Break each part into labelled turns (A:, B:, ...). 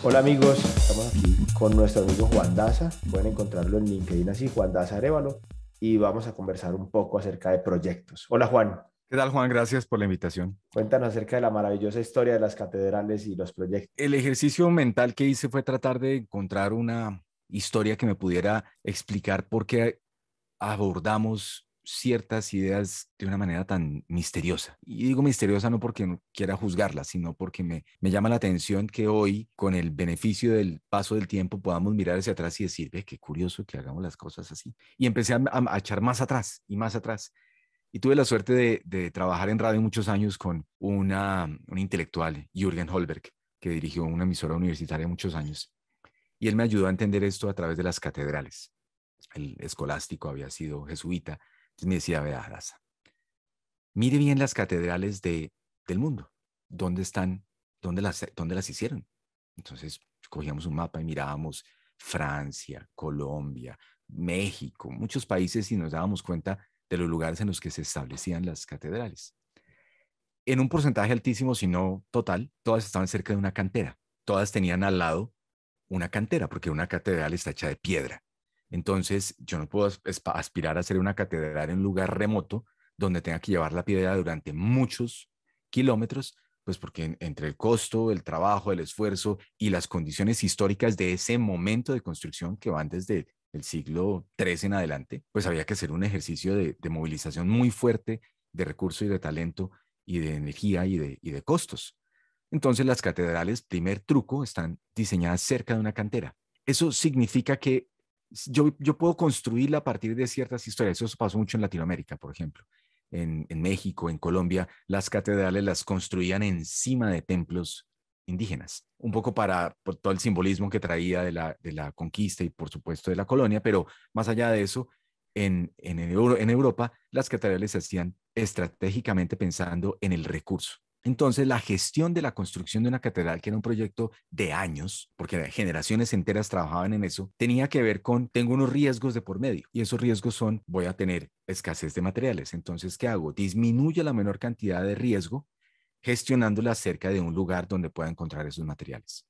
A: Hola amigos, estamos aquí con nuestro amigo Juan Daza. Pueden encontrarlo en LinkedIn así, Juan Daza Arévalo, y vamos a conversar un poco acerca de proyectos. Hola Juan,
B: ¿Qué tal, Juan? Gracias por la invitación.
A: cuéntanos acerca de la maravillosa historia de las catedrales y los proyectos.
B: El ejercicio mental que hice fue tratar de encontrar una historia que me pudiera explicar por qué abordamos ciertas ideas de una manera tan misteriosa. Y digo misteriosa no porque no quiera juzgarla, sino porque me llama la atención que hoy, con el beneficio del paso del tiempo, podamos mirar hacia atrás y decir, ve, qué curioso que hagamos las cosas así. Y empecé a echar más atrás y más atrás. Y tuve la suerte de trabajar en radio muchos años con un intelectual, Jürgen Holberg, que dirigió una emisora universitaria muchos años. Y él me ayudó a entender esto a través de las catedrales. El escolástico había sido jesuita. Entonces me decía, vea, Daza, mire bien las catedrales del mundo. ¿Dónde están? ¿Dónde las hicieron? Entonces cogíamos un mapa y mirábamos Francia, Colombia, México, muchos países y nos dábamos cuenta de los lugares en los que se establecían las catedrales. En un porcentaje altísimo, si no total, todas estaban cerca de una cantera. Todas tenían al lado una cantera, porque una catedral está hecha de piedra. Entonces, yo no puedo aspirar a hacer una catedral en un lugar remoto donde tenga que llevar la piedra durante muchos kilómetros, pues porque entre el costo, el trabajo, el esfuerzo y las condiciones históricas de ese momento de construcción que van desde el siglo XIII en adelante, pues había que hacer un ejercicio de movilización muy fuerte de recursos y de talento y de energía y de costos. Entonces las catedrales, primer truco, están diseñadas cerca de una cantera. Eso significa que yo puedo construirla a partir de ciertas historias. Eso pasó mucho en Latinoamérica, por ejemplo. En México, en Colombia, las catedrales las construían encima de templos indígenas, un poco por todo el simbolismo que traía de la conquista y por supuesto de la colonia, pero más allá de eso, en Europa las catedrales se hacían estratégicamente pensando en el recurso. Entonces, la gestión de la construcción de una catedral, que era un proyecto de años, porque generaciones enteras trabajaban en eso, tenía que ver con, tengo unos riesgos de por medio, y esos riesgos son, voy a tener escasez de materiales. Entonces, ¿qué hago? Disminuyo la menor cantidad de riesgo gestionándola cerca de un lugar donde pueda encontrar esos materiales.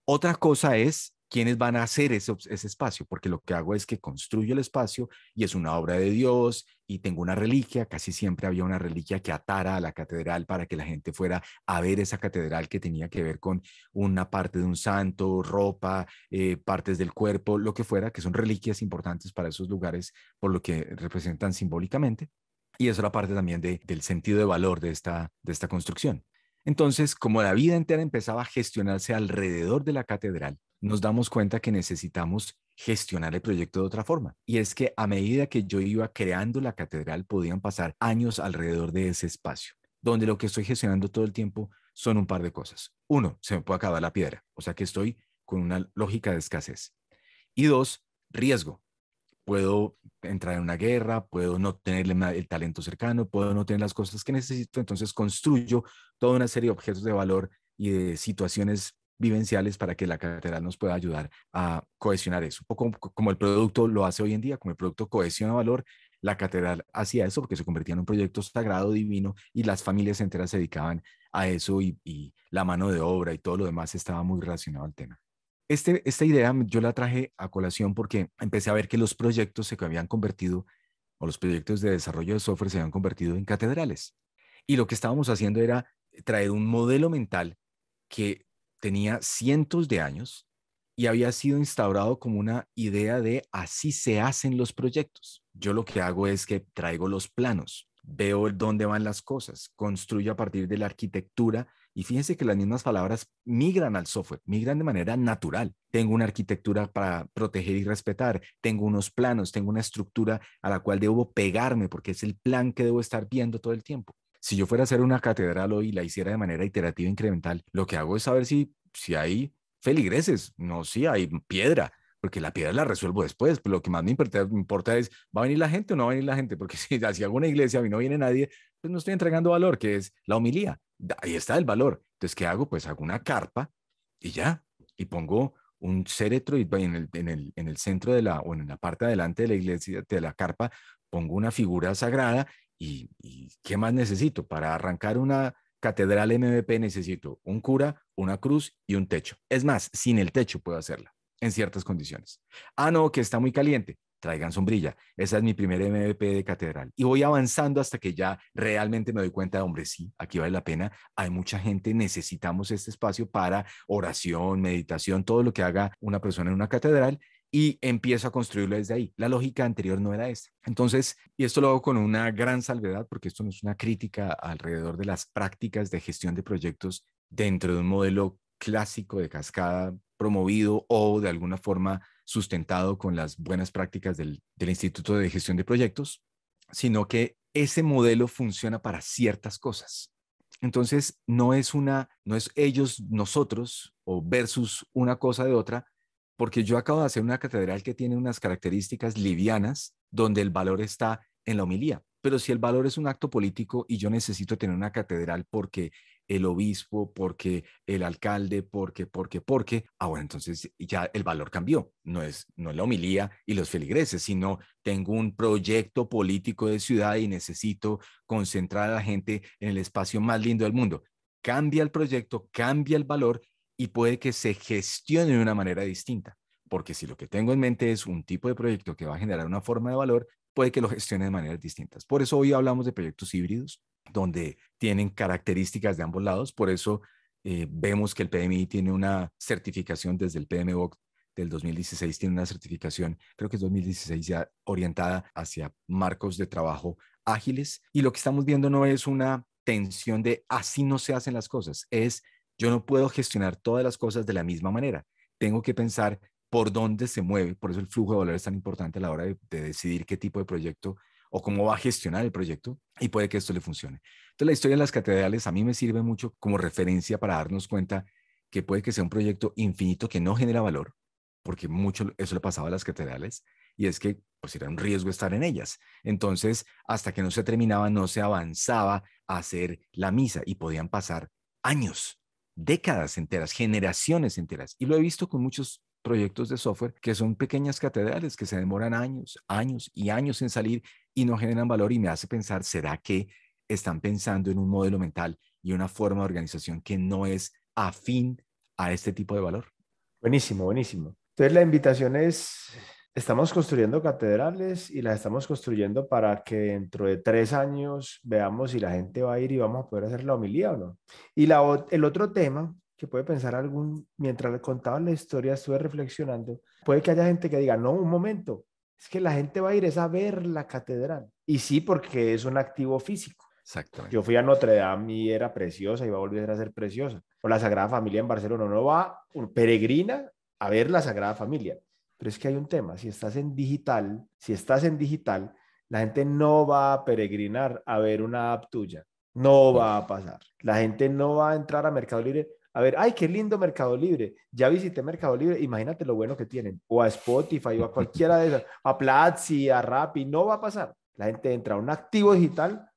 B: Otra cosa es quiénes van a hacer ese espacio, porque lo que hago es que construyo el espacio y es una obra de Dios y tengo una reliquia. Casi siempre había una reliquia que atara a la catedral para que la gente fuera a ver esa catedral que tenía que ver con una parte de un santo, ropa, partes del cuerpo, lo que fuera, que son reliquias importantes para esos lugares por lo que representan simbólicamente. Y eso era parte también del sentido de valor de esta construcción. Entonces, como la vida entera empezaba a gestionarse alrededor de la catedral, nos damos cuenta que necesitamos gestionar el proyecto de otra forma. Y es que a medida que yo iba creando la catedral, podían pasar años alrededor de ese espacio, donde lo que estoy gestionando todo el tiempo son un par de cosas. Uno, se me puede acabar la piedra, o sea que estoy con una lógica de escasez. Y dos, riesgo. Puedo entrar en una guerra, puedo no tener el talento cercano, puedo no tener las cosas que necesito, entonces construyo toda una serie de objetos de valor y de situaciones vivenciales para que la catedral nos pueda ayudar a cohesionar eso. Un poco como el producto lo hace hoy en día, como el producto cohesiona valor, la catedral hacía eso porque se convertía en un proyecto sagrado, divino, y las familias enteras se dedicaban a eso y la mano de obra y todo lo demás estaba muy relacionado al tema. Esta idea yo la traje a colación porque empecé a ver que los proyectos se habían convertido, o los proyectos de desarrollo de software se habían convertido en catedrales. Y lo que estábamos haciendo era traer un modelo mental que tenía cientos de años y había sido instaurado como una idea de así se hacen los proyectos. Yo lo que hago es que traigo los planos, veo dónde van las cosas, construyo a partir de la arquitectura y fíjense que las mismas palabras migran al software, migran de manera natural. Tengo una arquitectura para proteger y respetar, tengo unos planos, tengo una estructura a la cual debo pegarme porque es el plan que debo estar viendo todo el tiempo. Si yo fuera a hacer una catedral hoy y la hiciera de manera iterativa e incremental, lo que hago es saber si hay feligreses, no si hay piedra, porque la piedra la resuelvo después, pero lo que más me importa es, ¿va a venir la gente o no va a venir la gente? Porque si hago una iglesia y no viene nadie, pues no estoy entregando valor, que es la homilía. Ahí está el valor. Entonces, ¿qué hago? Pues hago una carpa y ya, y pongo un féretro y en el centro o en la parte de adelante de la iglesia, de la carpa, pongo una figura sagrada y ¿qué más necesito? Para arrancar catedral MVP necesito un cura, una cruz y un techo. Es más, sin el techo puedo hacerla en ciertas condiciones. Ah, no, que está muy caliente. Traigan sombrilla. Esa es mi primer MVP de catedral. Y voy avanzando hasta que ya realmente me doy cuenta de, hombre, sí, aquí vale la pena. Hay mucha gente, necesitamos este espacio para oración, meditación, todo lo que haga una persona en una catedral y empiezo a construirlo desde ahí. La lógica anterior no era esta. Entonces, y esto lo hago con una gran salvedad, porque esto no es una crítica alrededor de las prácticas de gestión de proyectos dentro de un modelo clásico de cascada promovido o de alguna forma sustentado con las buenas prácticas del Instituto de Gestión de Proyectos, sino que ese modelo funciona para ciertas cosas. Entonces, no es ellos, nosotros, o versus una cosa de otra, porque yo acabo de hacer una catedral que tiene unas características livianas, donde el valor está en la homilía. Pero si el valor es un acto político y yo necesito tener una catedral porque el obispo, porque el alcalde, porque, bueno, entonces ya el valor cambió. No es la homilía y los feligreses, sino tengo un proyecto político de ciudad y necesito concentrar a la gente en el espacio más lindo del mundo. Cambia el proyecto, cambia el valor y puede que se gestione de una manera distinta. Porque si lo que tengo en mente es un tipo de proyecto que va a generar una forma de valor, puede que lo gestione de maneras distintas. Por eso hoy hablamos de proyectos híbridos, donde tienen características de ambos lados. Por eso vemos que el PMI tiene una certificación desde el PMBOK del 2016, tiene una certificación, creo que es 2016 ya orientada hacia marcos de trabajo ágiles. Y lo que estamos viendo no es una tensión de así no se hacen las cosas, es yo no puedo gestionar todas las cosas de la misma manera. Tengo que pensar por dónde se mueve, por eso el flujo de valor es tan importante a la hora de decidir qué tipo de proyecto o cómo va a gestionar el proyecto y puede que esto le funcione. Entonces la historia de las catedrales a mí me sirve mucho como referencia para darnos cuenta que puede que sea un proyecto infinito que no genera valor, porque mucho eso le pasaba a las catedrales, y es que pues era un riesgo estar en ellas. Entonces, hasta que no se terminaba, no se avanzaba a hacer la misa y podían pasar años, décadas enteras, generaciones enteras. Y lo he visto con muchos proyectos de software que son pequeñas catedrales que se demoran años, años y años en salir y no generan valor y me hace pensar, ¿será que están pensando en un modelo mental y una forma de organización que no es afín a este tipo de valor?
A: Buenísimo, buenísimo. Entonces la invitación es, estamos construyendo catedrales y las estamos construyendo para que dentro de 3 años veamos si la gente va a ir y vamos a poder hacer la homilía o no. Y el otro tema que puede pensar mientras le contaba la historia, estuve reflexionando, puede que haya gente que diga, no, un momento, es que la gente va a ir es a ver la catedral. Y sí, porque es un activo físico. Yo
B: Exactamente.
A: fui a Notre Dame y era preciosa y va a volver a ser preciosa. O la Sagrada Familia en Barcelona. Uno va, peregrina a ver la Sagrada Familia. Pero es que hay un tema. Si estás en digital, la gente no va a peregrinar a ver una app tuya. No va a
B: Uf,
A: pasar. La gente no va a entrar a Mercado Libre a ver, ay, qué lindo Mercado Libre. Ya visité Mercado Libre, imagínate lo bueno que tienen. O a Spotify o a cualquiera de esas. A Platzi, a Rappi. No va a pasar. La gente entra a un activo digital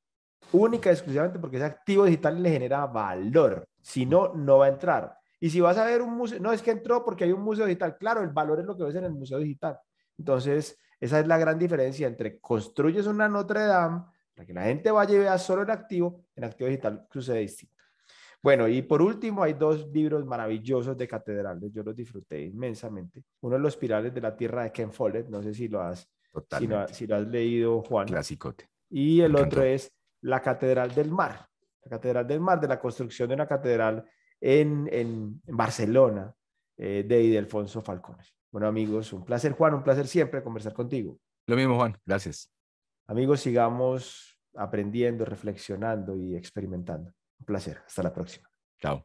A: única y exclusivamente porque ese activo digital le genera valor. Si no, no va a entrar. Y si vas a ver un museo, no es que entró porque hay un museo digital. Claro, el valor es lo que ves en el museo digital. Entonces, esa es la gran diferencia entre construyes una Notre Dame para que la gente vaya y vea solo el activo, en activo digital sucede distinto. Bueno, y por último, hay 2 libros maravillosos de catedrales. Yo los disfruté inmensamente. Uno es Los Pirales de la Tierra de Ken Follett. No sé
B: totalmente.
A: si lo has leído, Juan.
B: Clasicote.
A: Y
B: Me
A: el otro
B: encantó.
A: es la Catedral del Mar. La Catedral del Mar, de la construcción de una catedral en Barcelona, de Ildefonso Falcones. Bueno, amigos, un placer, Juan, un placer siempre conversar contigo.
B: Lo mismo, Juan. Gracias.
A: Amigos, sigamos aprendiendo, reflexionando y experimentando. Un placer. Hasta la próxima.
B: Chao.